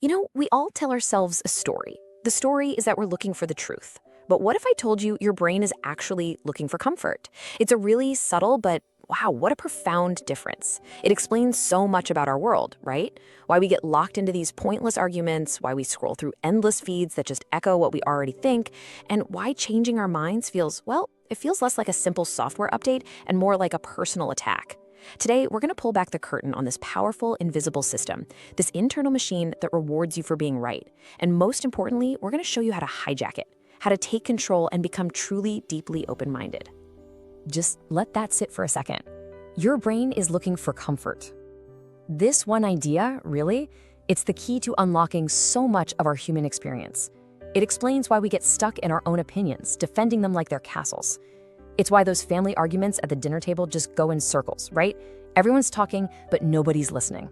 We all tell ourselves a story. The story is that we're looking for the truth. But what if I told you your brain is actually looking for comfort? It's a really subtle, but wow, what a profound difference. It explains so much about our world, right? Why we get locked into these pointless arguments, why we scroll through endless feeds that just echo what we already think, and why changing our minds feels, well, it feels less like a simple software update and more like a personal attack. Today, we're going to pull back the curtain on this powerful, invisible system, this internal machine that rewards you for being right. And most importantly, we're going to show you how to hijack it, how to take control and become truly, deeply open-minded. Just let that sit for a second. Your brain is looking for comfort. This one idea, really, it's the key to unlocking so much of our human experience. It explains why we get stuck in our own opinions, defending them like they're castles. It's why those family arguments at the dinner table just go in circles, right? Everyone's talking, but nobody's listening.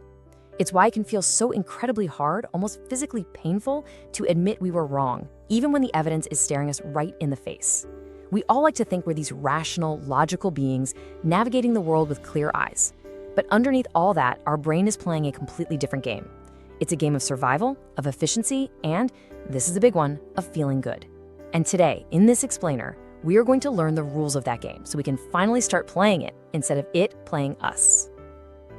It's why it can feel so incredibly hard, almost physically painful, to admit we were wrong, even when the evidence is staring us right in the face. We all like to think we're these rational, logical beings navigating the world with clear eyes. But underneath all that, our brain is playing a completely different game. It's a game of survival, of efficiency, and, this is a big one, of feeling good. And today, in this explainer, we are going to learn the rules of that game so we can finally start playing it instead of it playing us.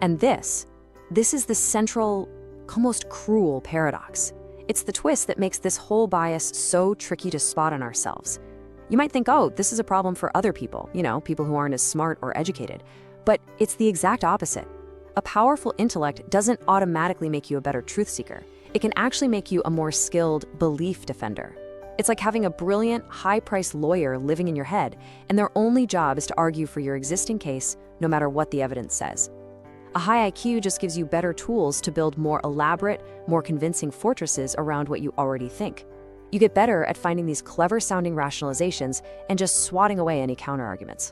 And this is the central, almost cruel paradox. It's the twist that makes this whole bias so tricky to spot on ourselves. You might think, oh, this is a problem for other people, people who aren't as smart or educated. But it's the exact opposite. A powerful intellect doesn't automatically make you a better truth seeker. It can actually make you a more skilled belief defender. It's like having a brilliant, high-priced lawyer living in your head, and their only job is to argue for your existing case, no matter what the evidence says. A high IQ just gives you better tools to build more elaborate, more convincing fortresses around what you already think. You get better at finding these clever-sounding rationalizations and just swatting away any counterarguments.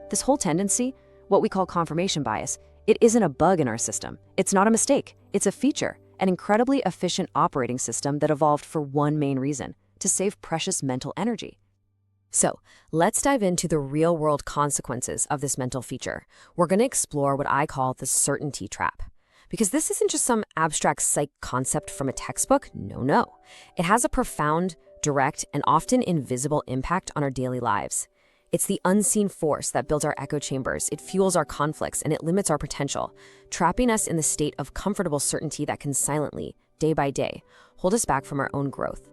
This whole tendency, what we call confirmation bias, it isn't a bug in our system. It's not a mistake. It's a feature, an incredibly efficient operating system that evolved for one main reason: to save precious mental energy. So, let's dive into the real-world consequences of this mental feature. We're going to explore what I call the certainty trap. Because this isn't just some abstract psych concept from a textbook. No. It has a profound, direct, and often invisible impact on our daily lives. It's the unseen force that builds our echo chambers, it fuels our conflicts, and it limits our potential, trapping us in the state of comfortable certainty that can silently, day by day, hold us back from our own growth.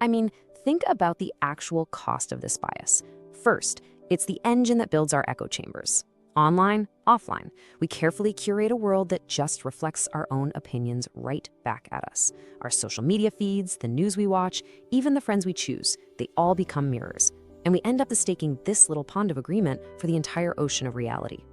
I mean, think about the actual cost of this bias. First, it's the engine that builds our echo chambers. Online, offline, we carefully curate a world that just reflects our own opinions right back at us. Our social media feeds, the news we watch, even the friends we choose, they all become mirrors. And we end up mistaking this little pond of agreement for the entire ocean of reality.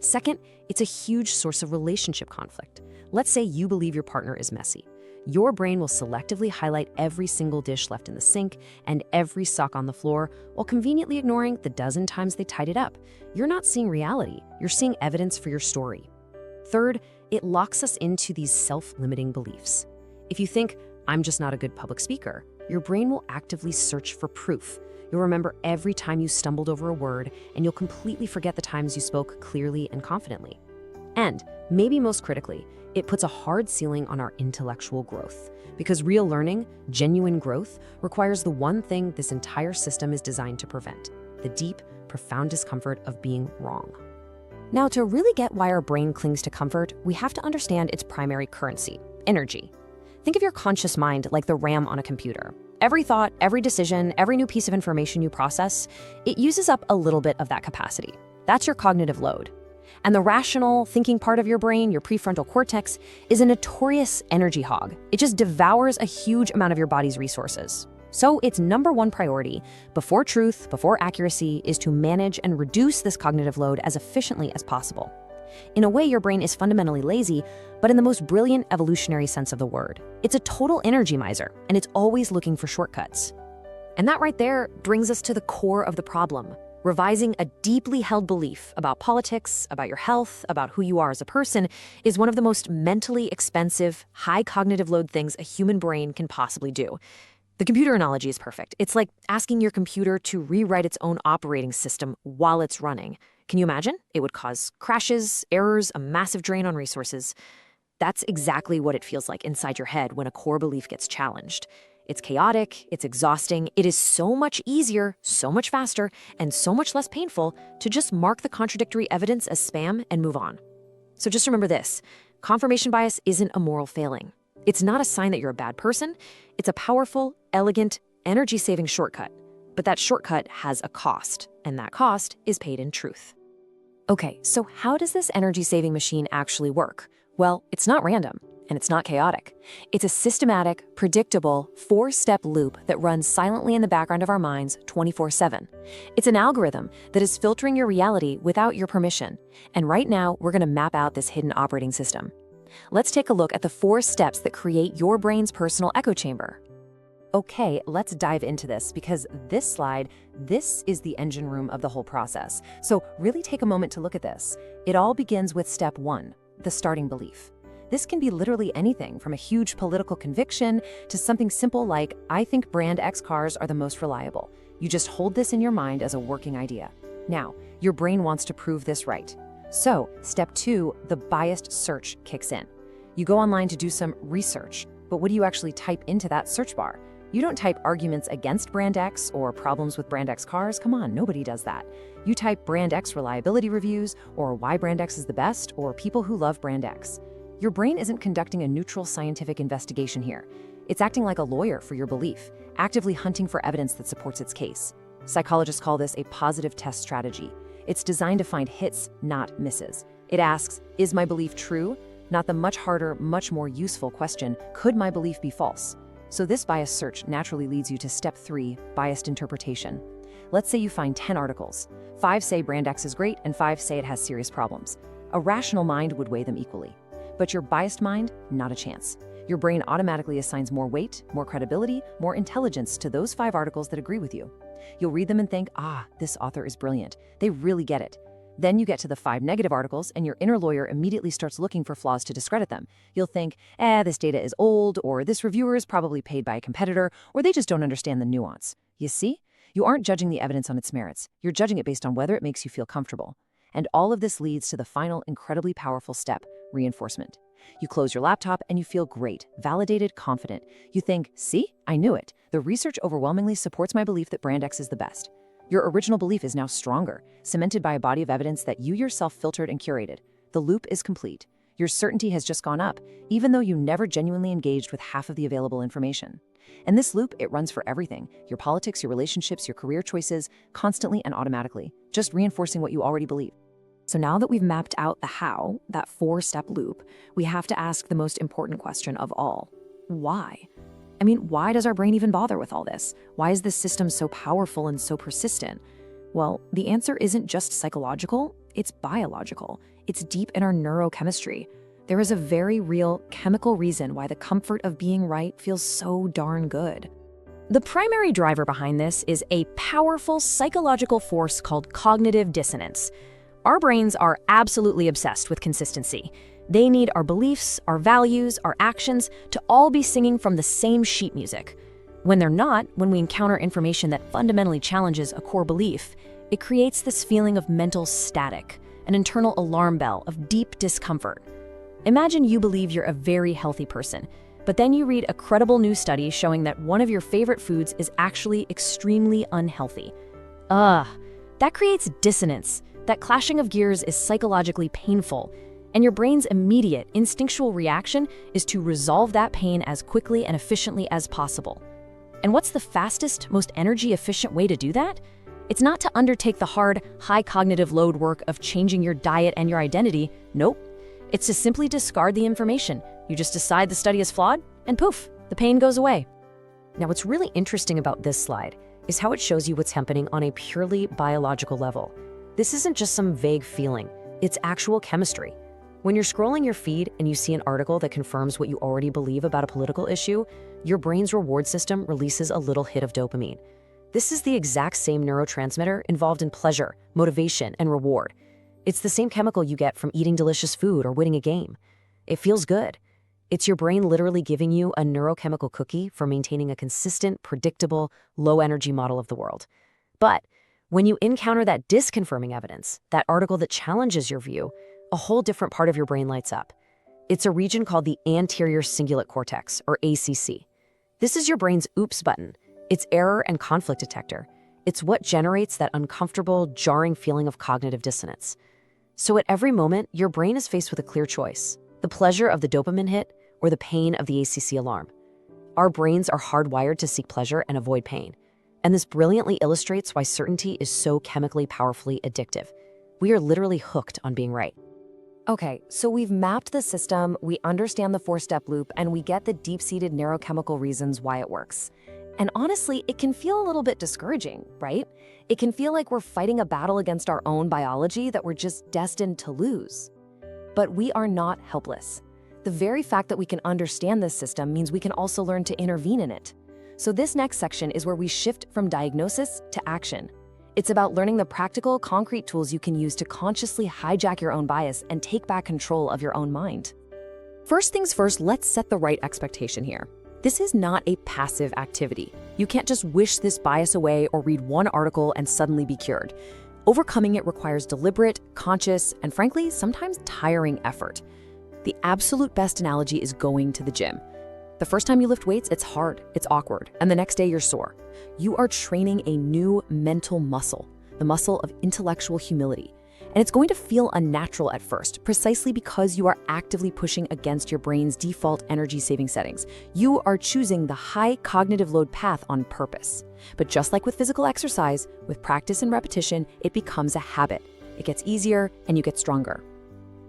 Second, it's a huge source of relationship conflict. Let's say you believe your partner is messy. Your brain will selectively highlight every single dish left in the sink and every sock on the floor while conveniently ignoring the dozen times they tied it up. You're not seeing reality, you're seeing evidence for your story. Third, it locks us into these self-limiting beliefs. If you think, I'm just not a good public speaker, your brain will actively search for proof. You'll remember every time you stumbled over a word, and you'll completely forget the times you spoke clearly and confidently. And, maybe most critically, it puts a hard ceiling on our intellectual growth. Because real learning, genuine growth, requires the one thing this entire system is designed to prevent: the deep, profound discomfort of being wrong. Now, to really get why our brain clings to comfort, we have to understand its primary currency: energy. Think of your conscious mind like the RAM on a computer. Every thought, every decision, every new piece of information you process, it uses up a little bit of that capacity. That's your cognitive load. And the rational, thinking part of your brain, your prefrontal cortex, is a notorious energy hog. It just devours a huge amount of your body's resources. So its number one priority, before truth, before accuracy, is to manage and reduce this cognitive load as efficiently as possible. In a way, your brain is fundamentally lazy, but in the most brilliant evolutionary sense of the word. It's a total energy miser, and it's always looking for shortcuts. And that right there brings us to the core of the problem. Revising a deeply held belief about politics, about your health, about who you are as a person, is one of the most mentally expensive, high cognitive load things a human brain can possibly do. The computer analogy is perfect. It's like asking your computer to rewrite its own operating system while it's running. Can you imagine? It would cause crashes, errors, a massive drain on resources. That's exactly what it feels like inside your head when a core belief gets challenged. It's chaotic, it's exhausting, it is so much easier, so much faster, and so much less painful to just mark the contradictory evidence as spam and move on. So just remember this, confirmation bias isn't a moral failing. It's not a sign that you're a bad person, it's a powerful, elegant, energy-saving shortcut. But that shortcut has a cost, and that cost is paid in truth. Okay, so how does this energy-saving machine actually work? Well, it's not random, and it's not chaotic. It's a systematic, predictable, 4-step loop that runs silently in the background of our minds 24/7. It's an algorithm that is filtering your reality without your permission. And right now, we're going to map out this hidden operating system. Let's take a look at the 4 steps that create your brain's personal echo chamber. Okay, let's dive into this because this is the engine room of the whole process. So really take a moment to look at this. It all begins with step 1, the starting belief. This can be literally anything from a huge political conviction to something simple like, I think brand X cars are the most reliable. You just hold this in your mind as a working idea. Now, your brain wants to prove this right. So, step 2, the biased search kicks in. You go online to do some research, but what do you actually type into that search bar? You don't type arguments against brand X or problems with brand X cars. Come on, nobody does that. You type brand X reliability reviews or why brand X is the best or people who love brand X. Your brain isn't conducting a neutral scientific investigation here. It's acting like a lawyer for your belief, actively hunting for evidence that supports its case. Psychologists call this a positive test strategy. It's designed to find hits, not misses. It asks, is my belief true? Not the much harder, much more useful question, could my belief be false? So this biased search naturally leads you to step 3, biased interpretation. Let's say you find 10 articles. 5 say brand X is great and 5 say it has serious problems. A rational mind would weigh them equally. But your biased mind, not a chance. Your brain automatically assigns more weight, more credibility, more intelligence to those 5 articles that agree with you. You'll read them and think, this author is brilliant. They really get it. Then you get to the 5 negative articles and your inner lawyer immediately starts looking for flaws to discredit them. You'll think, this data is old, or this reviewer is probably paid by a competitor, or they just don't understand the nuance. You see? You aren't judging the evidence on its merits. You're judging it based on whether it makes you feel comfortable. And all of this leads to the final incredibly powerful step, reinforcement. You close your laptop and you feel great, validated, confident. You think, see, I knew it. The research overwhelmingly supports my belief that brand X is the best. Your original belief is now stronger, cemented by a body of evidence that you yourself filtered and curated. The loop is complete. Your certainty has just gone up, even though you never genuinely engaged with half of the available information. And this loop, it runs for everything, your politics, your relationships, your career choices, constantly and automatically, just reinforcing what you already believe. So now that we've mapped out the how, that 4-step loop, we have to ask the most important question of all. Why? I mean, why does our brain even bother with all this? Why is this system so powerful and so persistent? Well, the answer isn't just psychological, it's biological. It's deep in our neurochemistry. There is a very real chemical reason why the comfort of being right feels so darn good. The primary driver behind this is a powerful psychological force called cognitive dissonance. Our brains are absolutely obsessed with consistency. They need our beliefs, our values, our actions to all be singing from the same sheet music. When they're not, when we encounter information that fundamentally challenges a core belief, it creates this feeling of mental static, an internal alarm bell of deep discomfort. Imagine you believe you're a very healthy person, but then you read a credible news study showing that one of your favorite foods is actually extremely unhealthy. That creates dissonance. That clashing of gears is psychologically painful, and your brain's immediate, instinctual reaction is to resolve that pain as quickly and efficiently as possible. And what's the fastest, most energy-efficient way to do that? It's not to undertake the hard, high cognitive load work of changing your diet and your identity. Nope. It's to simply discard the information. You just decide the study is flawed, and poof, the pain goes away. Now, what's really interesting about this slide is how it shows you what's happening on a purely biological level. This isn't just some vague feeling, it's actual chemistry. When you're scrolling your feed and you see an article that confirms what you already believe about a political issue, your brain's reward system releases a little hit of dopamine. This is the exact same neurotransmitter involved in pleasure, motivation, and reward. It's the same chemical you get from eating delicious food or winning a game. It feels good. It's your brain literally giving you a neurochemical cookie for maintaining a consistent, predictable, low-energy model of the world. But when you encounter that disconfirming evidence, that article that challenges your view, a whole different part of your brain lights up. It's a region called the anterior cingulate cortex, or ACC. This is your brain's oops button. It's error and conflict detector. It's what generates that uncomfortable, jarring feeling of cognitive dissonance. So at every moment, your brain is faced with a clear choice: the pleasure of the dopamine hit or the pain of the ACC alarm. Our brains are hardwired to seek pleasure and avoid pain. And this brilliantly illustrates why certainty is so chemically powerfully addictive. We are literally hooked on being right. Okay, so we've mapped the system, we understand the four-step loop, and we get the deep-seated neurochemical reasons why it works. And honestly, it can feel a little bit discouraging, right? It can feel like we're fighting a battle against our own biology that we're just destined to lose. But we are not helpless. The very fact that we can understand this system means we can also learn to intervene in it. So this next section is where we shift from diagnosis to action. It's about learning the practical, concrete tools you can use to consciously hijack your own bias and take back control of your own mind. First things first, let's set the right expectation here. This is not a passive activity. You can't just wish this bias away or read one article and suddenly be cured. Overcoming it requires deliberate, conscious, and frankly, sometimes tiring effort. The absolute best analogy is going to the gym. The first time you lift weights, it's hard, it's awkward, and the next day you're sore. You are training a new mental muscle, the muscle of intellectual humility. And it's going to feel unnatural at first, precisely because you are actively pushing against your brain's default energy-saving settings. You are choosing the high cognitive load path on purpose. But just like with physical exercise, with practice and repetition, it becomes a habit. It gets easier and you get stronger.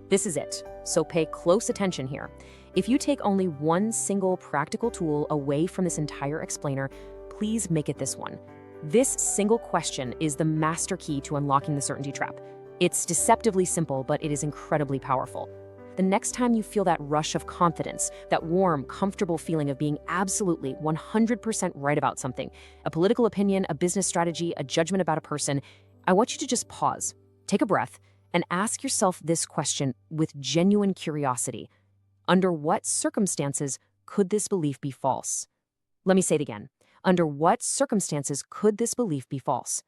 This is it, so pay close attention here. If you take only one single practical tool away from this entire explainer, please make it this one. This single question is the master key to unlocking the certainty trap. It's deceptively simple, but it is incredibly powerful. The next time you feel that rush of confidence, that warm, comfortable feeling of being absolutely 100% right about something, a political opinion, a business strategy, a judgment about a person, I want you to just pause, take a breath, and ask yourself this question with genuine curiosity. Under what circumstances could this belief be false? Let me say it again. Under what circumstances could this belief be false?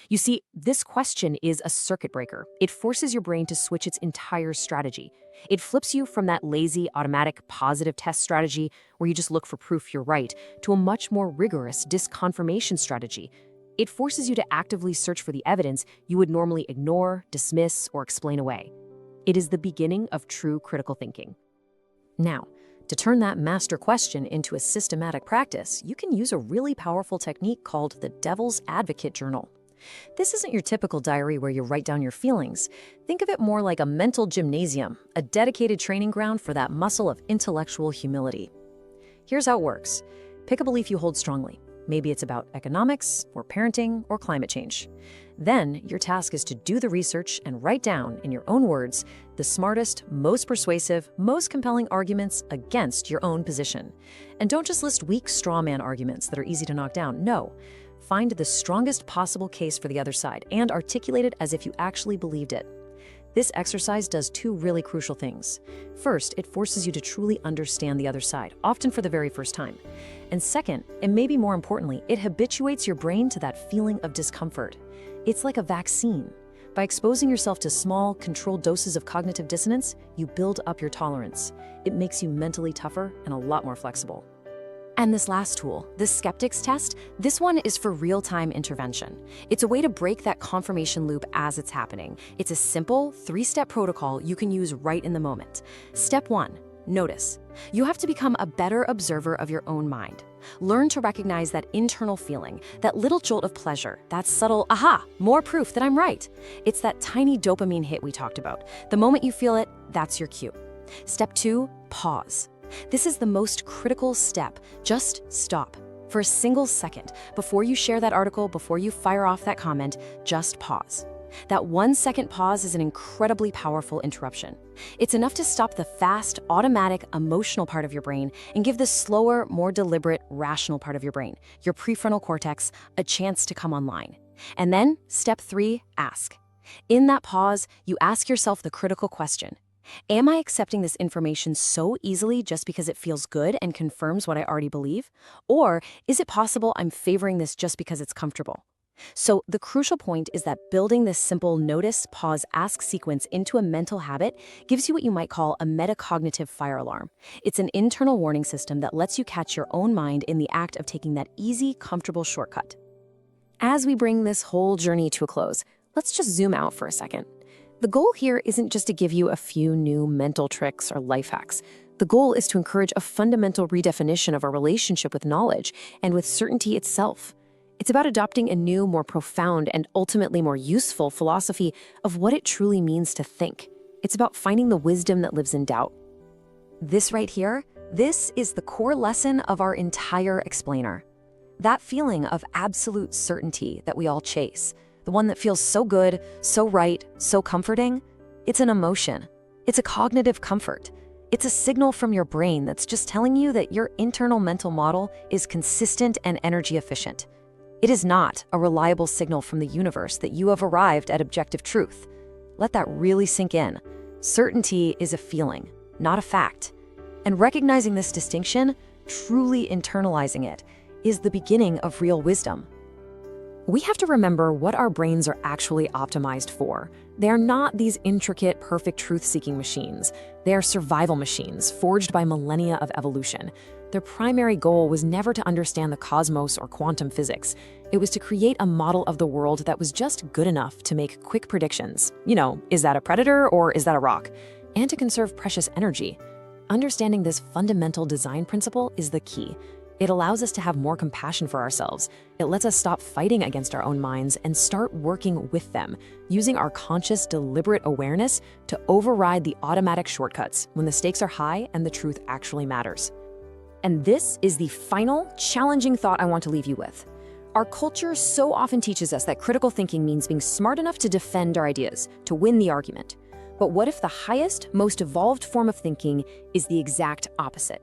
You see, this question is a circuit breaker. It forces your brain to switch its entire strategy. It flips you from that lazy, automatic, positive test strategy where you just look for proof you're right to a much more rigorous disconfirmation strategy. It forces you to actively search for the evidence you would normally ignore, dismiss, or explain away. It is the beginning of true critical thinking. Now, to turn that master question into a systematic practice, you can use a really powerful technique called the Devil's Advocate Journal. This isn't your typical diary where you write down your feelings. Think of it more like a mental gymnasium, a dedicated training ground for that muscle of intellectual humility. Here's how it works. Pick a belief you hold strongly. Maybe it's about economics, or parenting, or climate change. Then, your task is to do the research and write down, in your own words, the smartest, most persuasive, most compelling arguments against your own position. And don't just list weak straw man arguments that are easy to knock down. No. Find the strongest possible case for the other side and articulate it as if you actually believed it. This exercise does two really crucial things. First, it forces you to truly understand the other side, often for the very first time. And second, and maybe more importantly, it habituates your brain to that feeling of discomfort. It's like a vaccine. By exposing yourself to small, controlled doses of cognitive dissonance, you build up your tolerance. It makes you mentally tougher and a lot more flexible. And this last tool, the skeptics test, this one is for real-time intervention. It's a way to break that confirmation loop as it's happening. It's a simple, 3-step protocol you can use right in the moment. Step 1, notice. You have to become a better observer of your own mind. Learn to recognize that internal feeling, that little jolt of pleasure, that subtle, aha, more proof that I'm right. It's that tiny dopamine hit we talked about. The moment you feel it, that's your cue. Step 2, pause. This is the most critical step. Just stop. For a single second, before you share that article, before you fire off that comment, just pause. That 1-second pause is an incredibly powerful interruption. It's enough to stop the fast, automatic, emotional part of your brain and give the slower, more deliberate, rational part of your brain, your prefrontal cortex, a chance to come online. And then, step 3, ask. In that pause, you ask yourself the critical question. Am I accepting this information so easily just because it feels good and confirms what I already believe? Or is it possible I'm favoring this just because it's comfortable? So the crucial point is that building this simple notice, pause, ask sequence into a mental habit gives you what you might call a metacognitive fire alarm. It's an internal warning system that lets you catch your own mind in the act of taking that easy, comfortable shortcut. As we bring this whole journey to a close, let's just zoom out for a second. The goal here isn't just to give you a few new mental tricks or life hacks. The goal is to encourage a fundamental redefinition of our relationship with knowledge and with certainty itself. It's about adopting a new, more profound, and ultimately more useful philosophy of what it truly means to think. It's about finding the wisdom that lives in doubt. This right here, this is the core lesson of our entire explainer. That feeling of absolute certainty that we all chase, the one that feels so good, so right, so comforting, it's an emotion. It's a cognitive comfort. It's a signal from your brain that's just telling you that your internal mental model is consistent and energy efficient. It is not a reliable signal from the universe that you have arrived at objective truth. Let that really sink in. Certainty is a feeling, not a fact. And recognizing this distinction, truly internalizing it, is the beginning of real wisdom. We have to remember what our brains are actually optimized for. They are not these intricate, perfect truth-seeking machines. They are survival machines forged by millennia of evolution. Their primary goal was never to understand the cosmos or quantum physics. It was to create a model of the world that was just good enough to make quick predictions. Is that a predator or is that a rock? And to conserve precious energy. Understanding this fundamental design principle is the key. It allows us to have more compassion for ourselves. It lets us stop fighting against our own minds and start working with them, using our conscious, deliberate awareness to override the automatic shortcuts when the stakes are high and the truth actually matters. And this is the final, challenging thought I want to leave you with. Our culture so often teaches us that critical thinking means being smart enough to defend our ideas, to win the argument. But what if the highest, most evolved form of thinking is the exact opposite?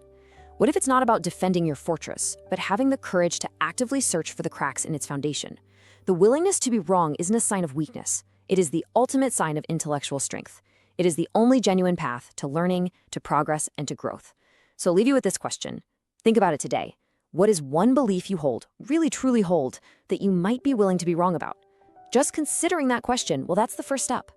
What if it's not about defending your fortress, but having the courage to actively search for the cracks in its foundation? The willingness to be wrong isn't a sign of weakness. It is the ultimate sign of intellectual strength. It is the only genuine path to learning, to progress, and to growth. So I'll leave you with this question. Think about it today. What is one belief you hold, really truly hold, that you might be willing to be wrong about? Just considering that question, well, that's the first step.